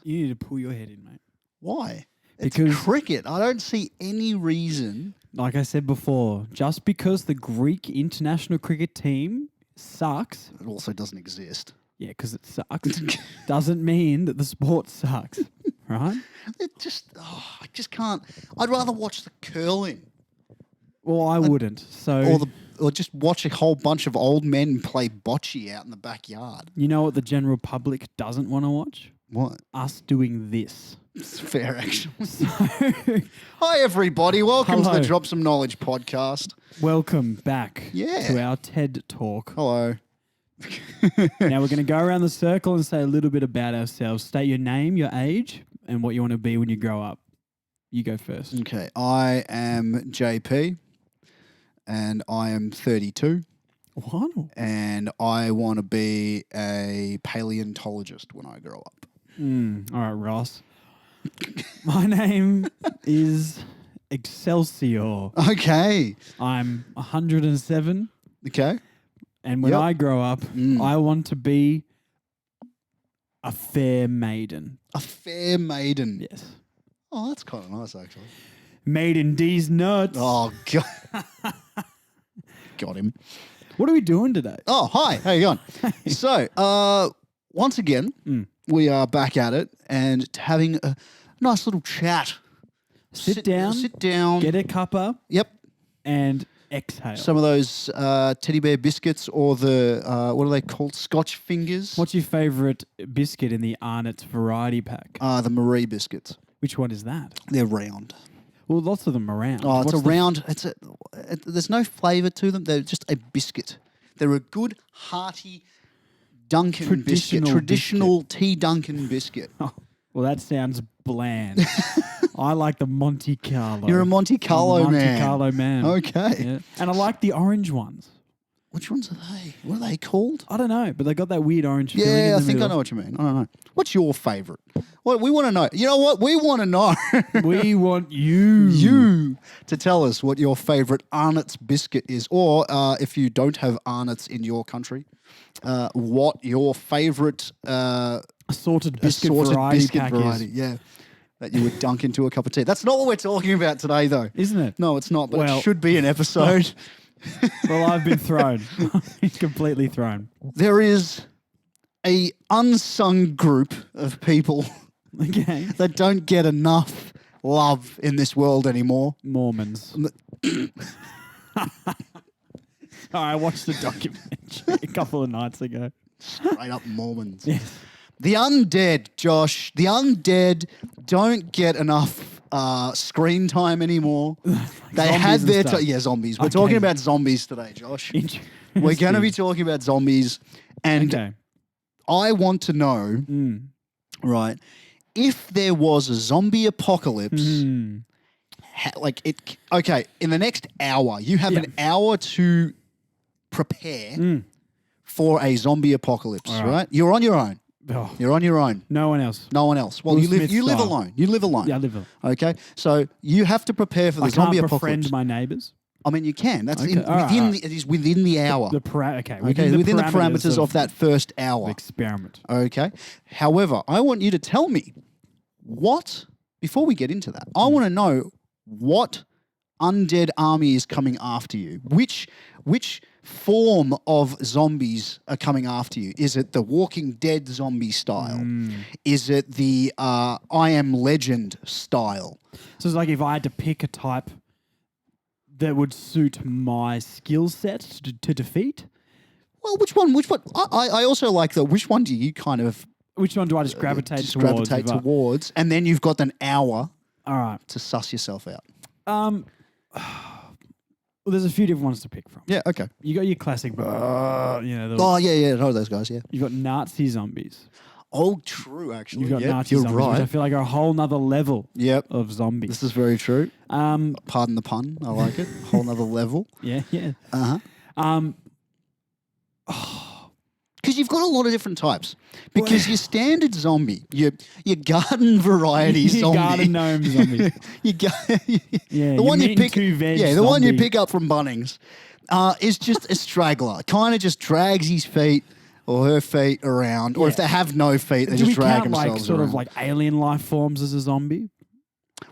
You need to pull your head in, mate. Why? Because it's cricket. I don't see any reason. Like I said before, just because the Greek international cricket team sucks. It also doesn't exist. Yeah, because it sucks. Doesn't mean that the sport sucks, right? It just, I just can't. I'd rather watch the curling. Well, I wouldn't. So, Or just watch a whole bunch of old men play bocce out in the backyard. You know what the general public doesn't want to watch? What? Us doing this. It's fair, actually. Hi, everybody. Welcome to the Drop Some Knowledge podcast. Welcome back to our TED Talk. Hello. Now we're going to go around the circle and say a little bit about ourselves. State your name, your age, and what you want to be when you grow up. You go first. Okay. I am JP, and I am 32. What? And I want to be a paleontologist when I grow up. All right, Ross. My name is Excelsior. Okay. I'm 107. Okay. And when I grow up, I want to be a fair maiden. A fair maiden. Yes. Oh, that's kind of nice, actually. Maiden D's nuts. Oh, God. Got him. What are we doing today? Oh, hi. How you going? So, once again, we are back at it and having a nice little chat. Sit down. Sit down. Get a cuppa. Yep. And exhale. Some of those teddy bear biscuits or the, what are they called? Scotch fingers. What's your favourite biscuit in the Arnott's variety pack? The Marie biscuits. Which one is that? They're round. Well, lots of them are round. Oh, it's a round. There's no flavour to them. They're just a biscuit. They're a good, hearty Dunkin' biscuit. Traditional tea Dunkin' biscuit. Oh, well, that sounds bland. I like the Monte Carlo. You're a Monte Carlo man. Monte Carlo man. Okay. Yeah. And I like the orange ones. Which ones are they? What are they called? I don't know, but they got that weird orange filling in Yeah, the I think middle. I know what you mean. I don't know. What's your favourite? What we want to know. You know what? We want to know. We want you. You to tell us what your favourite Arnott's biscuit is. Or if you don't have Arnott's in your country, what your favourite assorted biscuit variety pack is. Yeah. That you would dunk into a cup of tea. That's not what we're talking about today, though. Isn't it? No, it's not, but it should be an episode. Well, I've been thrown. I've been completely thrown. There is a unsung group of people that don't get enough love in this world anymore. Mormons. I watched the documentary a couple of nights ago. Straight up Mormons. Yes. The undead, Josh. The undead don't get enough screen time anymore. They had their zombies. We're talking about zombies today, Josh. We're going to be talking about zombies, and I want to know, right? If there was a zombie apocalypse, in the next hour, you have an hour to prepare for a zombie apocalypse, right? You're on your own. Oh. You're on your own. No one else. No one else. Well, you live alone. You live alone. Yeah, I live alone. Okay, so you have to prepare for the zombie apocalypse. I can't befriend my neighbours. I mean, you can. That's Okay. it is within the hour. Within the parameters of that first hour. Experiment. Okay. However, I want you to tell me before we get into that, I want to know what undead army is coming after you. Which form of zombies are coming after you? Is it the Walking Dead zombie style? Is it the I Am Legend style? So it's like if I had to pick a type that would suit my skill set to defeat? Well, which one? I also like which one do you kind of... Which one do I just gravitate towards? Gravitate towards, and then you've got an hour to suss yourself out. Well, there's a few different ones to pick from. Yeah, okay. You got your classic, yeah. I know those guys, yeah. You got Nazi zombies. Oh, true, actually. You've got Nazi zombies, right. which I feel like are a whole nother level of zombies. This is very true. Pardon the pun. I like it. Whole nother level. Yeah. Uh-huh. Because you've got a lot of different types. Because your standard zombie, your garden variety zombie. Garden gnome zombie. The one you pick. The one you pick up from Bunnings is just a straggler. Kind of just drags his feet. or her feet around, or if they have no feet, they Do just we drag count like themselves sort around. of like alien life forms as a zombie?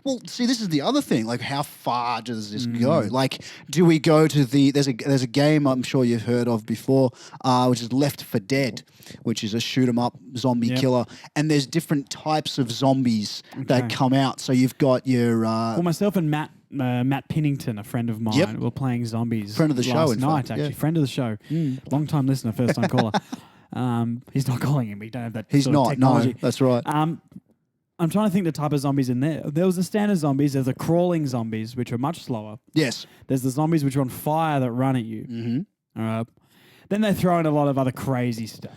Well, see, this is the other thing. Like, how far does this go? Like, do we go to the? There's a game I'm sure you've heard of before, which is Left 4 Dead, which is a shoot 'em up zombie killer, and there's different types of zombies that come out. So you've got your well, myself and Matt Pinnington, a friend of mine, were playing zombies. Friend of the show, in night, fact, actually, friend of the show, long time listener, first time caller. He's not calling him. We don't have that. He's sort of not. technology. No, that's right. I'm trying to think the type of zombies in there. There was the standard zombies. There's the crawling zombies, which are much slower. Yes. There's the zombies which are on fire that run at you. Then they throw in a lot of other crazy stuff.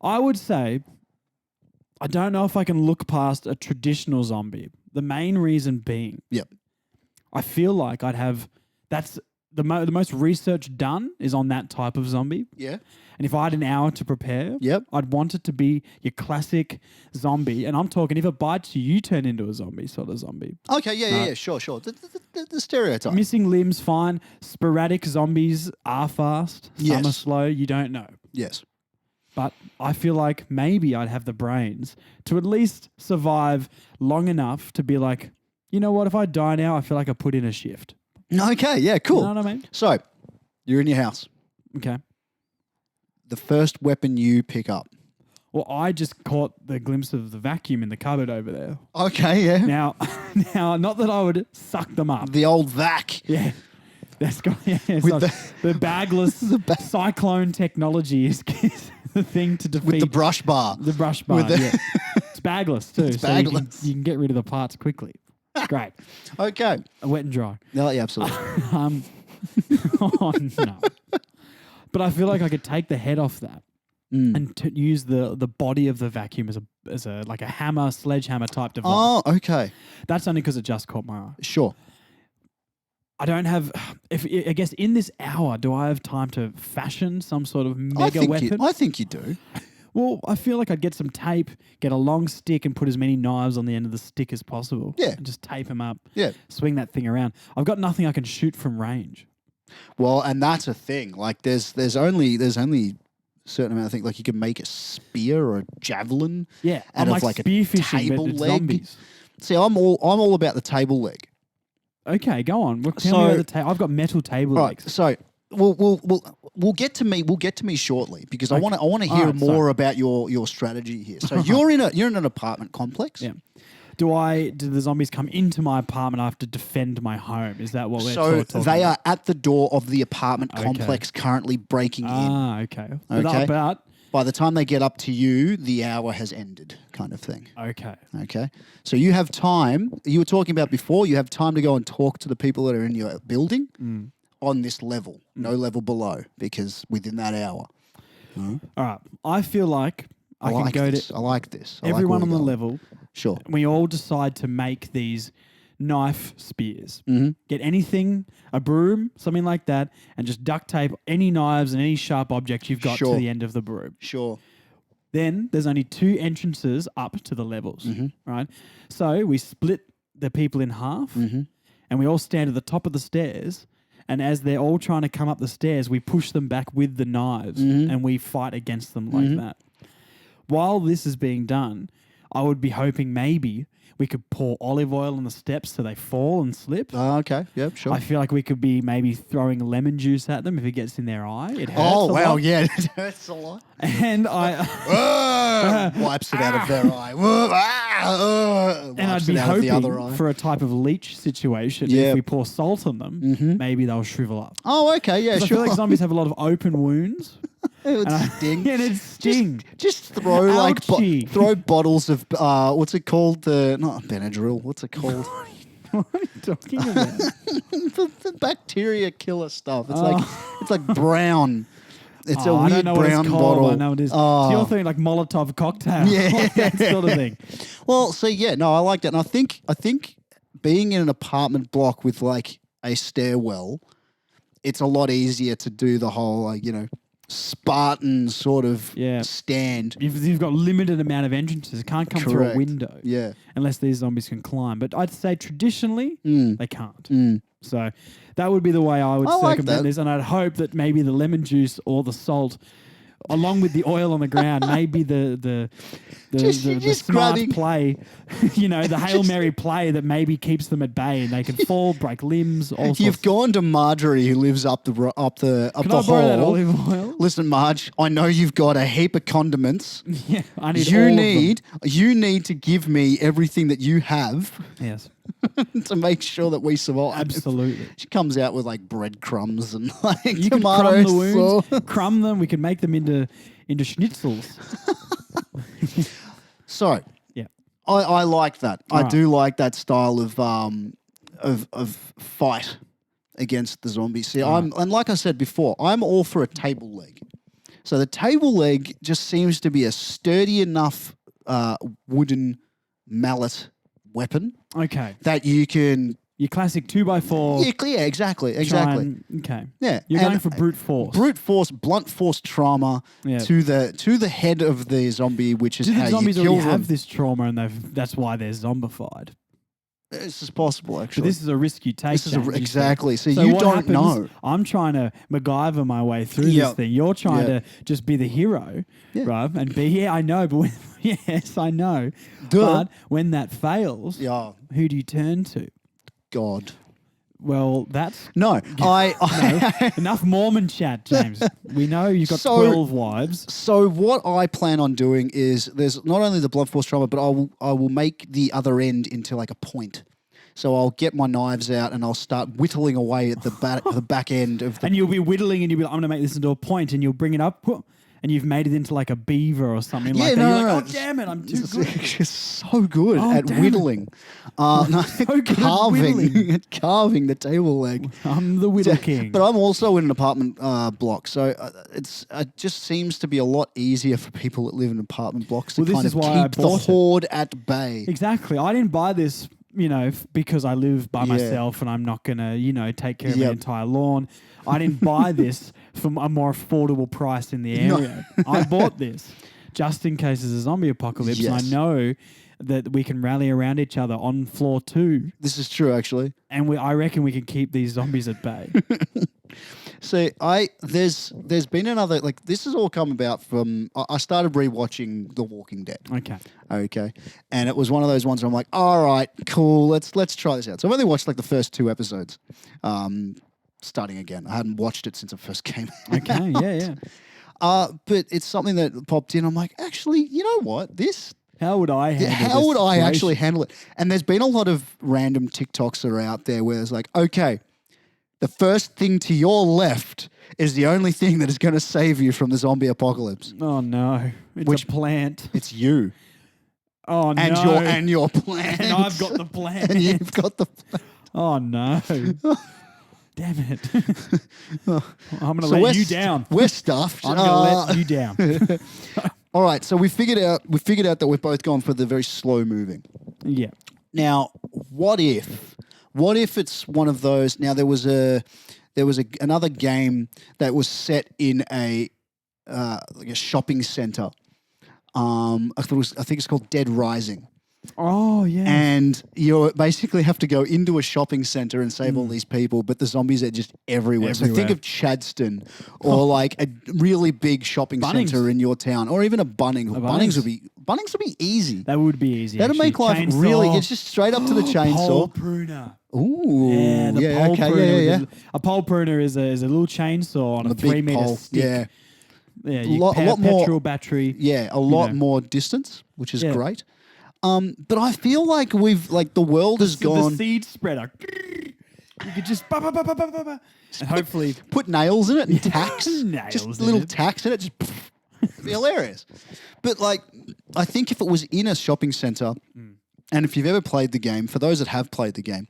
I would say, I don't know if I can look past a traditional zombie. The main reason being, I feel like I'd have, that's the most research done is on that type of zombie. Yeah. And if I had an hour to prepare, I'd want it to be your classic zombie. And I'm talking, if it bites you, you turn into a zombie sort of zombie. Okay, yeah, sure. The stereotype. Missing limbs, fine. Sporadic zombies are fast. Some are slow. You don't know. Yes. But I feel like maybe I'd have the brains to at least survive long enough to be like, you know what? If I die now, I feel like I put in a shift. Okay, yeah, cool. You know what I mean? So, you're in your house. Okay. The first weapon you pick up. Well, I just caught the glimpse of the vacuum in the cupboard over there. Okay, yeah. Now, not that I would suck them up. The old vac. Yeah. That's got, With the bagless cyclone technology is the thing to defeat. With the brush bar. The brush bar, It's bagless too. It's so bagless. You can get rid of the parts quickly. It's great. Okay. Wet and dry. No, yeah, absolutely. Oh, no. But I feel like I could take the head off that and use the body of the vacuum as a like a hammer, sledgehammer type device. Oh, okay. That's only because it just caught my eye. Sure. I don't have. I guess in this hour, do I have time to fashion some sort of mega weapon? I think you do. Well, I feel like I'd get some tape, get a long stick, and put as many knives on the end of the stick as possible. Yeah. And just tape them up. Yeah. Swing that thing around. I've got nothing I can shoot from range. Well, and that's a thing. Like, there's only a certain amount. I think like you can make a spear or a javelin. Yeah, out I'm of like a spearfishing, table but it's leg. zombies. See, I'm all about the table leg. Okay, go on. Tell me about the table. I've got metal table legs. So we'll get to me. We'll get to me shortly because I want to hear more about your strategy here. So you're in an apartment complex. Yeah. Do the zombies come into my apartment? I have to defend my home. Is that what we're talking about? So they are at the door of the apartment complex currently breaking in. Ah, okay. Okay. But by the time they get up to you, the hour has ended, kind of thing. okay. Okay. So you have time. You were talking about before. You have time to go and talk to the people that are in your building on this level, no level below, because within that hour. All right. I feel like I can go to I like this. I like everyone where on the we're going. level. Sure. We all decide to make these knife spears. Mm-hmm. Get anything, a broom, something like that, and just duct tape any knives and any sharp objects you've got to the end of the broom. Sure. Then there's only 2 entrances up to the levels, right? So we split the people in half and we all stand at the top of the stairs. And as they're all trying to come up the stairs, we push them back with the knives and we fight against them like that. While this is being done, I would be hoping maybe we could pour olive oil on the steps so they fall and slip. Okay. Yep. Sure. I feel like we could be maybe throwing lemon juice at them if it gets in their eye. It hurts oh a wow! lot. Yeah, it hurts a lot. And I wipes it out of their eye. and I'd be hoping for a type of leech situation. Yeah. If we pour salt on them, maybe they'll shrivel up. Oh, okay. Yeah, 'Cause I sure. feel like zombies have a lot of open wounds. It would sting. And it'd sting. Just throw Ouchie. throw bottles of what's it called? Not Benadryl. What's it called? What are you talking about? the bacteria killer stuff. It's like brown. It's a I weird don't know what brown it's called. bottle. I know it is. Oh. So you're thinking like Molotov cocktail, Yeah. that sort of thing. Well, so yeah, no, I like that, and I think being in an apartment block with like a stairwell, it's a lot easier to do the whole Spartan sort of stand. You've got limited amount of entrances. It can't come through a Correct. window. Yeah. Unless these zombies can climb. But I'd say traditionally, they can't. Mm. So that would be the way I would I like circumvent that. this. And I'd hope that maybe the lemon juice or the salt along with the oil on the ground, maybe the Just smart grabbing- play, the Hail Mary play that maybe keeps them at bay and they can fall, break limbs, all sorts. You've gone to Marjorie, who lives up the Can I hall. borrow that olive oil? Listen, Marge, I know you've got a heap of condiments. Yeah, I need all of them. You need to give me everything that you have Yes, to make sure that we survive. absolutely. She comes out with like breadcrumbs and like You can tomato crumb the wounds, sauce. crumb them. We can make them into schnitzels. So, Yeah. I like that. I Right. do like that style of fight against the zombies. See, and like I said before, I'm all for a table leg. So the table leg just seems to be a sturdy enough wooden mallet weapon Okay, that you can. your classic 2x4. Yeah, exactly. Okay. Yeah, You're and going for brute force. brute force, blunt force trauma Yeah. to the head of the zombie, which is Do how the you zombies kill already them. have this trauma and that's why they're zombified? This is possible, But actually. this is a risk you take. This is James, you said. exactly. So you what don't happens- know. I'm trying to MacGyver my way through Yeah. this thing. You're trying Yeah. to just be the hero, Yeah. right? And be, yeah, I know, but yes, I know. Duh. But when that fails, Yeah, who do you turn to? God. Well, that's No, I enough Mormon chat, James. We know you've got So- 12 wives. So what I plan on doing is there's not only the blunt force trauma, but I will make the other end into like a point. So I'll get my knives out and I'll start whittling away at the back end of the. And you'll be whittling and you'll be like, I'm going to make this into a point, and you'll bring it up and you've made it into like a beaver or something like that. You're like, oh, damn it, I'm too good. It's so good Oh, at damn it. whittling. No, good at carving, whittling. at carving the table leg. I'm the Whittle King. But I'm also in an apartment block, so it just seems to be a lot easier for people that live in apartment blocks to Well, this kind is of why I keep the bought it. horde at bay. Exactly. I didn't buy this, because I live by Yeah. myself and I'm not going to, take care of Yep. my entire lawn. I didn't buy this for a more affordable price in the No. area. I bought this just in case there's a zombie apocalypse. Yes. And I know that we can rally around each other on floor 2. This is true, actually. And I reckon we can keep these zombies at bay. So there's been another, like, this has all come about from I started rewatching The Walking Dead. Okay. And it was one of those ones where I'm like, all right, cool, let's try this out. So I've only watched like the first 2 episodes. Starting again. I hadn't watched it since it first came out. Okay. Yeah. But it's something that popped in. I'm like, actually, you know what? How would I handle How this would I situation? actually handle it? And there's been a lot of random TikToks that are out there where it's like, okay, the first thing to your left is the only thing that is going to save you from the zombie apocalypse. Oh, no. It's Which- a plant. It's you Oh, no. and your plant. And I've got the plant. and you've got the. Oh, no. Damn it. I'm going to So let you down. We're stuffed. I'm going to let you down. All right, so we figured out that we've both gone for the very slow moving. Yeah. Now, what if it's one of those? Now there was another game that was set in like a shopping center. I think it's called Dead Rising. Oh, yeah. And you basically have to go into a shopping center and save all these people, but the zombies are just everywhere. So think Everywhere. of Chadston or like a really big shopping Bunnings. center in your town, or even a Bunnings. Bunnings would be easy. That would be easy. That'd actually. make life Chainsaw. really. It's just straight up to the chainsaw. Pole pruner. Ooh, Yeah, the yeah, pole okay, pruner. yeah. A pole pruner is a little chainsaw on a The big 3-meter pole, stick. yeah. Yeah, you A lot more- petrol battery. Yeah, a lot know. more distance, which is Yeah. great. But I feel like the world has So gone. the seed spreader. You could just and hopefully Put nails in it and tacks. Nails just in little it. tacks in it. Just it'd be hilarious. But like, I think if it was in a shopping center, and if you've ever played the game, for those that have played the game,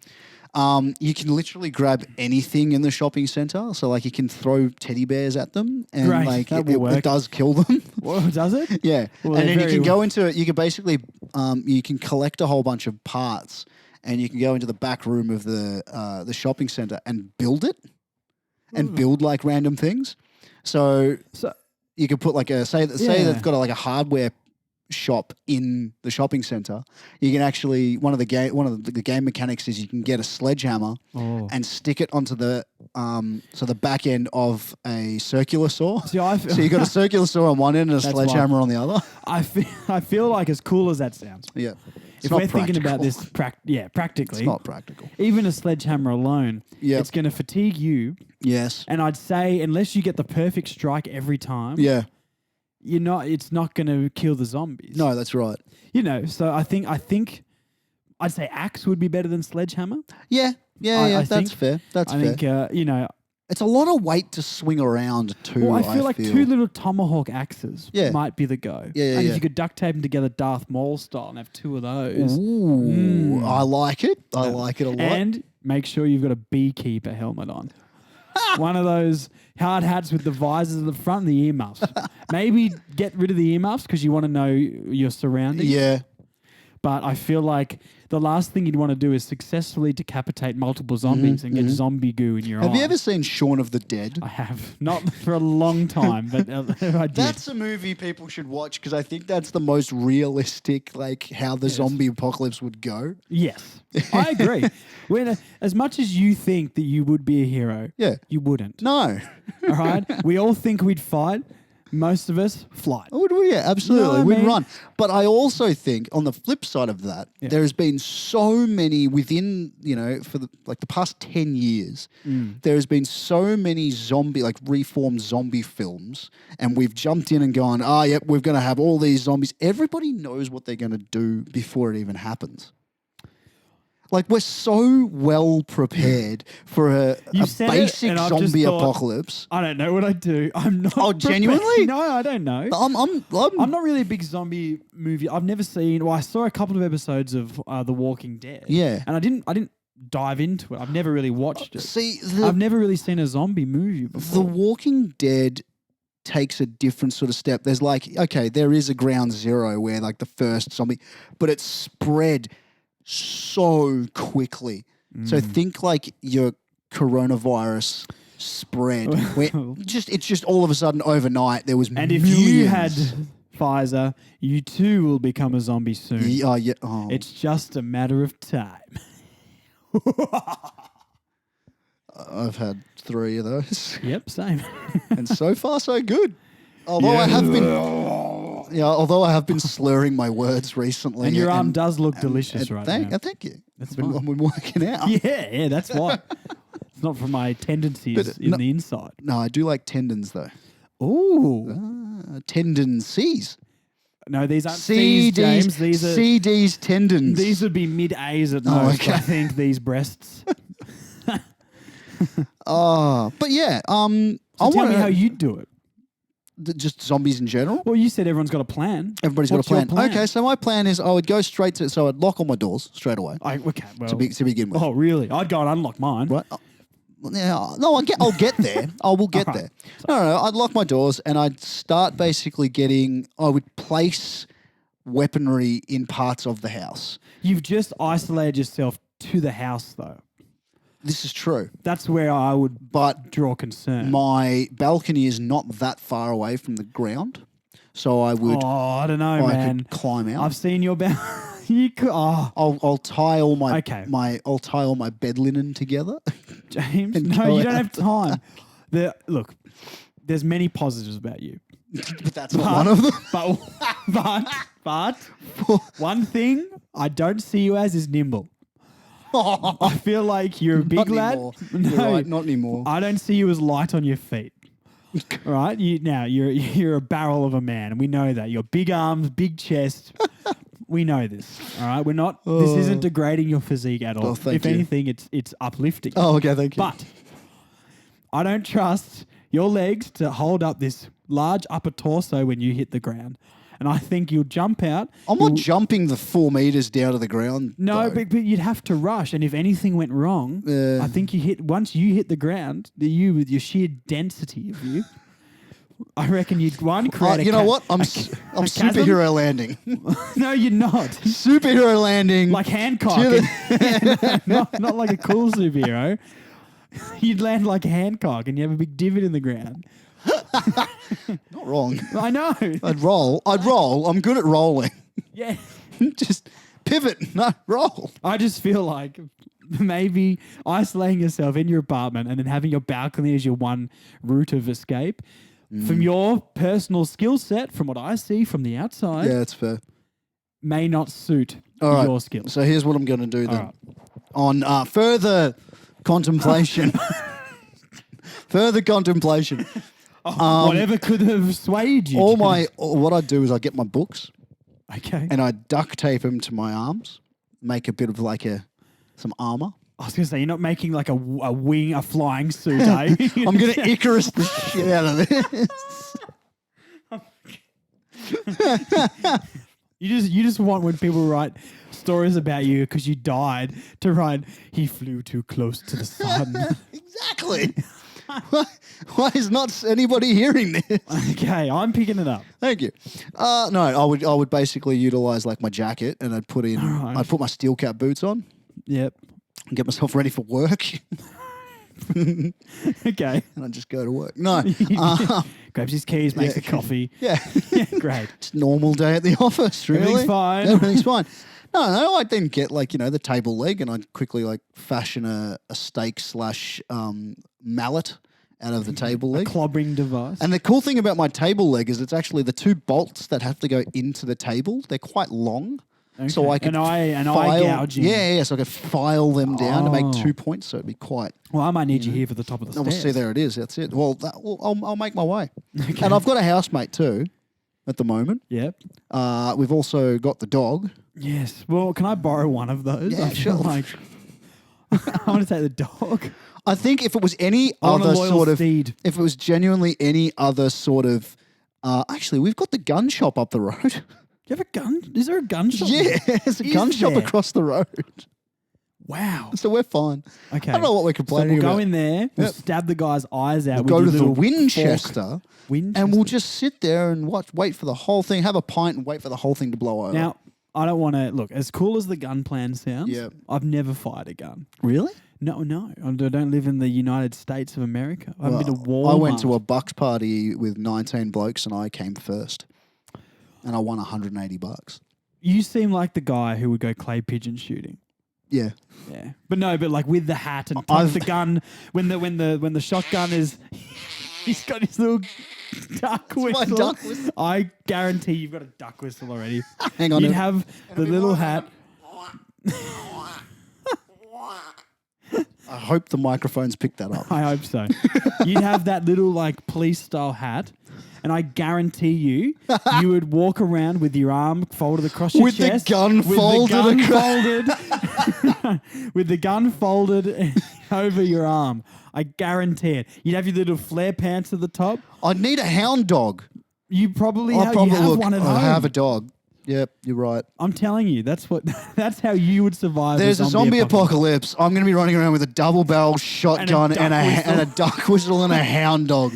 you can literally grab anything in the shopping center. So like, you can throw teddy bears at them, and Great, like that will work. it does kill them. Whoa, does it? Yeah, Well, and then you very can go into it. You can basically, you can collect a whole bunch of parts, and you can go into the back room of the shopping center and build it, and build like random things. So So you could put like say Yeah. they've got like a hardware shop in the shopping center. You can actually one of the game mechanics is you can get a sledgehammer oh. and stick it onto the so the back end of a circular saw. See, I feel, So you got a circular saw on one end and a sledgehammer on the other. I feel like, as cool as that sounds, Yeah. if we're thinking about this, practically, It's not practical. even a sledgehammer alone, Yep. it's going to fatigue you. Yes. And I'd say, unless you get the perfect strike every time, Yeah. it's not going to kill the zombies. No, that's right. So I think I'd say axe would be better than sledgehammer. Yeah. Yeah. I That's think- fair. That's I fair. think It's a lot of weight to swing around too. well, I feel like two little tomahawk axes Yeah. might be the go. Yeah, and yeah. if you could duct tape them together Darth Maul style and have two of those. Ooh, I like it. I like it a lot. And make sure you've got a beekeeper helmet on. One of those hard hats with the visors at the front and the earmuffs. Maybe get rid of the earmuffs because you want to know your surroundings. Yeah. But I feel like the last thing you'd want to do is successfully decapitate multiple zombies and get zombie goo in your eye. Have you ever seen Shaun of the Dead? I have. Not for a long time, but I did. That's a movie people should watch because I think that's the most realistic, like how the zombie apocalypse would go. Yes, I agree. As much as you think that you would be a hero, Yeah. you wouldn't. No. All right? We all think we'd fight. Most of us flight. Yeah, absolutely. You know what I We'd mean? run. But I also think on the flip side of that, there has been so many within, for the past 10 years, there has been so many reformed zombie films, and we've jumped in and gone, yep, we're going to have all these zombies. Everybody knows what they're going to do before it even happens. Like, we're so well prepared for a basic zombie apocalypse. I don't know what I'd do. I'm not. Oh, genuinely? No, I don't know. I'm not really a big zombie movie. I've never seen. Well, I saw a couple of episodes of The Walking Dead. Yeah. And I didn't dive into it. I've never really watched it. See, I've never really seen a zombie movie before. The Walking Dead takes a different sort of step. There's there is a ground zero where the first zombie, but it's spread so quickly. So think your coronavirus spread where it's just all of a sudden overnight there was and if millions. you had Pfizer, you too will become a zombie soon. Yeah. It's just a matter of time. I've had 3 of those. Yep, same. And so far so good. Although I have been slurring my words recently. And your arm does look delicious right now. Thank you. That's I've been working out. Yeah, that's why. It's not for my tendencies in the inside. No, I do like tendons though. Ooh. Tendon C's. No, these aren't C's, James. These are CD's tendons. These would be mid-A's at most, okay. I think, these breasts. But yeah. So tell me how you'd do it. Just zombies in general? Well, you said everyone's got a plan. Everybody's What's got a your plan. Okay, so my plan is I would go straight to... So I'd lock all my doors straight away Okay, well... to begin with. Oh, really? I'd go and unlock mine. Right? Yeah, no, I'll get there. I will get there. No, I'd lock my doors and I'd start basically I would place weaponry in parts of the house. You've just isolated yourself to the house, though. This is true. That's where I would draw concern. My balcony is not that far away from the ground, so I would... Oh, I don't know, man. could climb out. I've seen your balcony. You could... Oh. I'll tie all my... Okay. I'll tie all my bed linen together. James, And no, go you don't out. have time. Look, there's many positives about you. But that's not one of them. But one thing I don't see you as is nimble. I feel like you're a big lad. Anymore. No, You're right, not anymore. I don't see you as light on your feet. All right, you're a barrel of a man, and we know that. You're big arms, big chest. We know this. All right, we're not. This isn't degrading your physique at all. Oh, thank if you. anything, it's uplifting. Oh, okay, thank you. But I don't trust your legs to hold up this large upper torso when you hit the ground. And I think you'll jump out. I'm not jumping the 4 meters down to the ground. No, though. but you'd have to rush. And if anything went wrong, I think once you hit the ground, with your sheer density of you, I reckon you'd create you know what? I'm chasm? superhero landing. No, you're not. Superhero landing. Like Hancock. Not like a cool superhero. You'd land like Hancock and you have a big divot in the ground. Not wrong. I know. I'd roll. I'm good at rolling. Yeah. Just pivot. No, roll. I just feel like maybe isolating yourself in your apartment and then having your balcony as your one route of escape. From your personal skill set, from what I see from the outside, Yeah, that's fair. may not suit All right. your skills. So here's what I'm going to do then. All right. On further contemplation. Further contemplation. Whatever could have swayed you. What I do is I get my books Okay. and I duct tape them to my arms, make a bit of like some armor. I was going to say, you're not making like a flying suit, eh? I'm going to Icarus the shit out of this. You just want when people write stories about you because you died to write, he flew too close to the sun. Exactly. Why is not anybody hearing this? Okay, I'm picking it up. Thank you. No, I would basically utilize like my jacket and I'd put my steel cap boots on Yep. and get myself ready for work. Okay. And I'd just go to work. No. Grabs his keys, makes a coffee. Yeah. Yeah, great. It's a normal day at the office, really. Everything's fine. Everything's fine. No, I'd then get like, the table leg and I'd quickly like fashion a stake / mallet out of the table leg. A clobbering device. And the cool thing about my table leg is it's actually the two bolts that have to go into the table. They're quite long. Okay. So I could eye gouging. Yeah, so I could file them down to make 2 points. So it'd be quite. Well, I might need you here for the top of the We'll stairs. see, there it is. That's it. Well, I'll make my way. Okay. And I've got a housemate too at the moment. Yep. We've also got the dog. Yes. Well, can I borrow one of those? Yeah, I feel sure. like I want to take the dog. I think if it was any I want a other loyal sort of, steed. if it was genuinely any other sort of, actually, we've got the gun shop up the road. Do you have a gun? Is there a gun shop? Yeah, there's a gun shop there? across the road. Wow. So we're fine. Okay. I don't know what we're So complaining we'll go about. in there, we'll stab the guy's eyes out. We'll go with to your the little Winchester, fork. and we'll just sit there and wait for the whole thing, have a pint and wait for the whole thing to blow over. Now, I don't want to look as cool as the gun plan sounds. Yeah. I've never fired a gun. Really? No. I don't live in the United States of America. I haven't been to Walmart. I went to a bucks party with 19 blokes and I came first. And I won $180. You seem like the guy who would go clay pigeon shooting. Yeah. Yeah, but like with the hat and tuck the gun when the shotgun is, he's got his little duck whistle. my duck whistle. I guarantee you've got a duck whistle already. Hang on. You'd have the little hat. I hope the microphones picked that up. I hope so. You'd have that little like police style hat. And I guarantee you would walk around with your arm folded across your With chest. the gun folded With the gun folded over your arm. I guarantee it. You'd have your little flare pants at the top. I'd need a hound dog. You probably have one at home. I have a dog. Yep, you're right. I'm telling you, that's how you would survive. There's a zombie apocalypse. I'm going to be running around with a double-barrel shotgun and a duck whistle and a hound dog.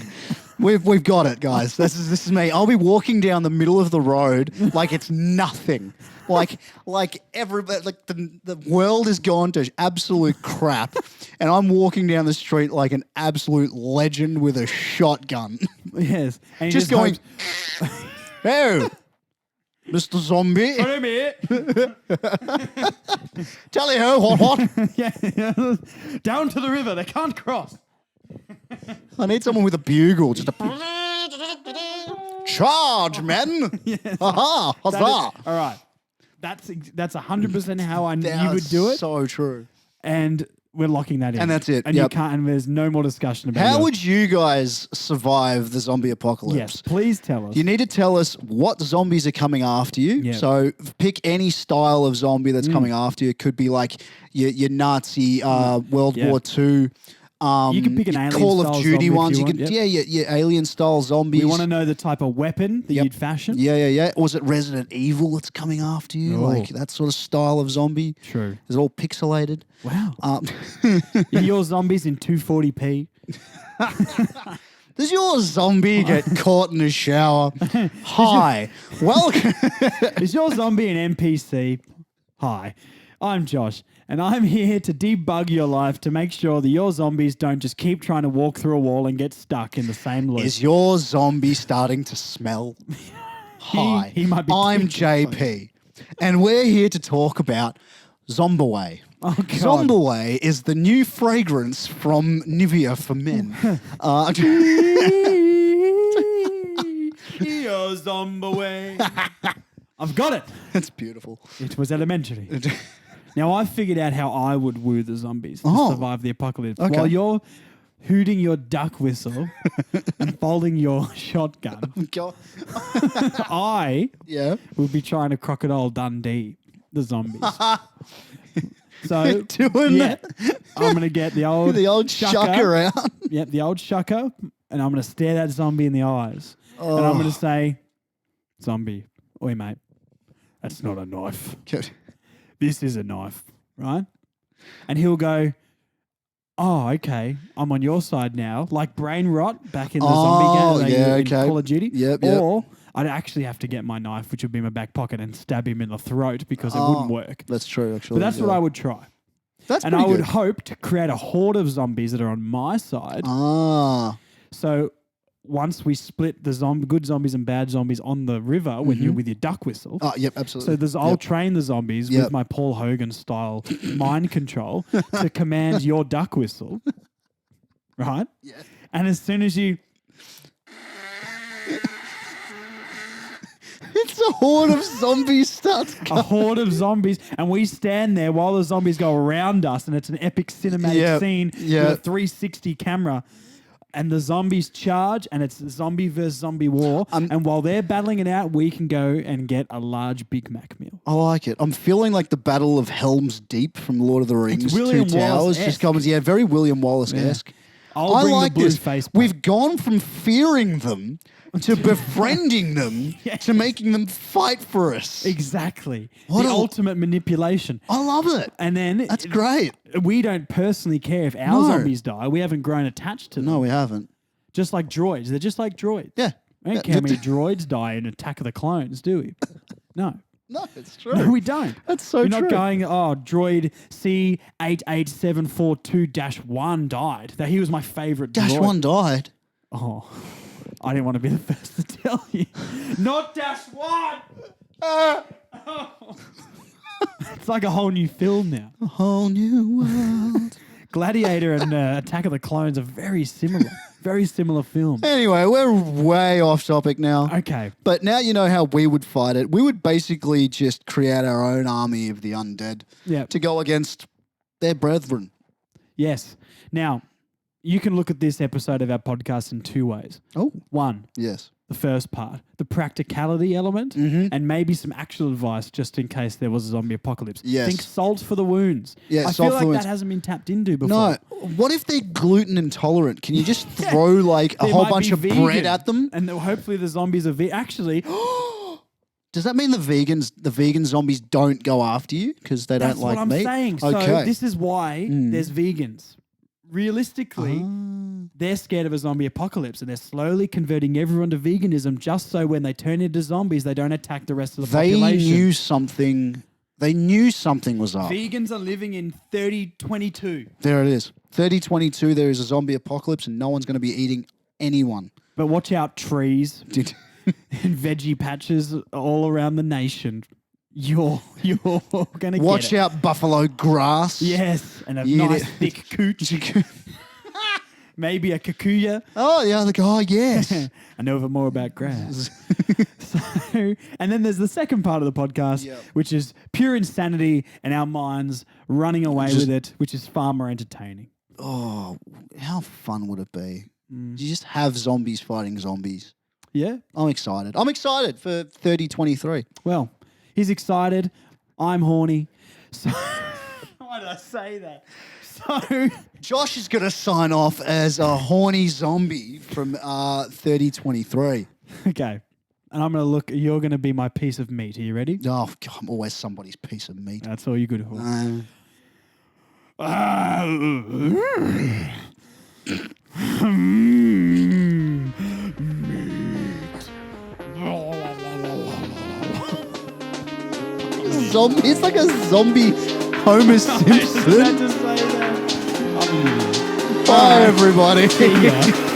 We've got it, guys. This is me. I'll be walking down the middle of the road like it's nothing. Like the world has gone to absolute crap, and I'm walking down the street like an absolute legend with a shotgun. Yes, and just going, "Hey, Mr. Zombie, I'm here. tell you who, what? Yeah, down to the river. They can't cross. I need someone with a bugle, just a charge, men! Yes. Aha, huzzah! All right, that's 100% how I knew you would do it. So true. And we're locking that in. And that's it, And yep. you can't. And there's no more discussion about it. How would you guys survive the zombie apocalypse? Yes, please tell us. You need to tell us what zombies are coming after you. Yep. So pick any style of zombie that's coming after you. It could be like your Nazi World War II. You can pick an alien Call style of Duty zombie ones. if You you could, want, yep. your alien style zombies. We want to know the type of weapon that you'd fashion. Yeah. Or is it Resident Evil that's coming after you? Oh. Like that sort of style of zombie. True. Is it all pixelated? Wow. Your zombies in 240p. Does your zombie get caught in the shower? Hi. Welcome. Is your zombie an NPC? Hi, I'm Josh, and I'm here to debug your life to make sure that your zombies don't just keep trying to walk through a wall and get stuck in the same loop. Is your zombie starting to smell? Hi. he might be I'm too close. JP, and we're here to talk about Zombaway. Oh, God. Zombaway is the new fragrance from Nivea for men. Yo, Zombaway. I've got it. That's beautiful. It was elementary. Now, I figured out how I would woo the zombies to survive the apocalypse. Okay. While you're hooting your duck whistle and folding your shotgun, God. I Yeah. will be trying to Crocodile Dundee the zombies. So, Doing that. I'm going to get the old shucker out. Yep, the old shucker, and I'm going to stare that zombie in the eyes. And I'm going to say, zombie, oi, mate, that's not a knife. Good. This is a knife, right? And he'll go, oh, okay, I'm on your side now. Like brain rot back in the zombie game in Call of Duty. Yep. Or I'd actually have to get my knife, which would be in my back pocket, and stab him in the throat because it wouldn't work. That's true, actually. But that's what I would try. That's and I would hope to create a horde of zombies that are on my side. So once we split the good zombies and bad zombies on the river when you're with your duck whistle. Oh, yep, absolutely. So I'll train the zombies with my Paul Hogan style mind control to command your duck whistle. Right? Yeah. And as soon as you... It's a horde of zombies A horde of zombies, and we stand there while the zombies go around us, and it's an epic cinematic scene with a 360 camera. And the zombies charge, and it's zombie versus zombie war. And while they're battling it out, we can go and get a large Big Mac meal. I like it. I'm feeling like the Battle of Helm's Deep from Lord of the Rings. It's William Two Towers Wallace-esque. just comes. Yeah, very William Wallace-esque. I'll bring like the blue this. face paint. We've gone from fearing them to befriending them to making them fight for us. Exactly. What the ultimate manipulation. I love it. And then... That's great. We don't personally care if our zombies die. We haven't grown attached to them. No, we haven't. Just like droids. They're just like droids. Yeah. We don't care how many droids die in Attack of the Clones, do we? No. No, it's true. No, we don't. That's so true. We're not going, droid C88742-1 died. That he was my favorite droid. Dash 1 died. Oh, I didn't want to be the first to tell you. Not Dash 1! It's like a whole new film now. A whole new world. Gladiator and Attack of the Clones are very similar. Very similar films. Anyway, we're way off topic now. Okay. But now you know how we would fight it. We would basically just create our own army of the undead to go against their brethren. Yes. Now, you can look at this episode of our podcast in two ways. Oh. One. Yes. The first part, the practicality element, and maybe some actual advice just in case there was a zombie apocalypse. Yes. Think salt for the wounds. Yeah, I feel like that hasn't been tapped into before. No. What if they're gluten intolerant? Can you just throw like a whole bunch of bread at them? And hopefully the zombies are actually... Does that mean the vegan zombies don't go after you because they don't like meat? That's what I'm saying. Okay. So this is why there's vegans. Realistically, they're scared of a zombie apocalypse and they're slowly converting everyone to veganism just so when they turn into zombies, they don't attack the rest of the population. They knew something was up. Vegans are living in 3022. There it is. 3022, there is a zombie apocalypse and no one's going to be eating anyone. But watch out, trees and veggie patches all around the nation. You're gonna watch out, buffalo grass. Yes, and a nice thick cooch. Maybe a kikuya. Oh yeah, yes. I know more about grass. And then there's the second part of the podcast, which is pure insanity and our minds running away with it, which is far more entertaining. Oh, how fun would it be? You just have zombies fighting zombies. Yeah, I'm excited. I'm excited for 3023. Well. He's excited. I'm horny. So why did I say that? So Josh is going to sign off as a horny zombie from 3023. Okay. And I'm going to look. You're going to be my piece of meat. Are you ready? Oh, God, I'm always somebody's piece of meat. That's all you're good for. Zombie. It's like a zombie Homer Simpson. I just say that. Bye, everybody. Yeah.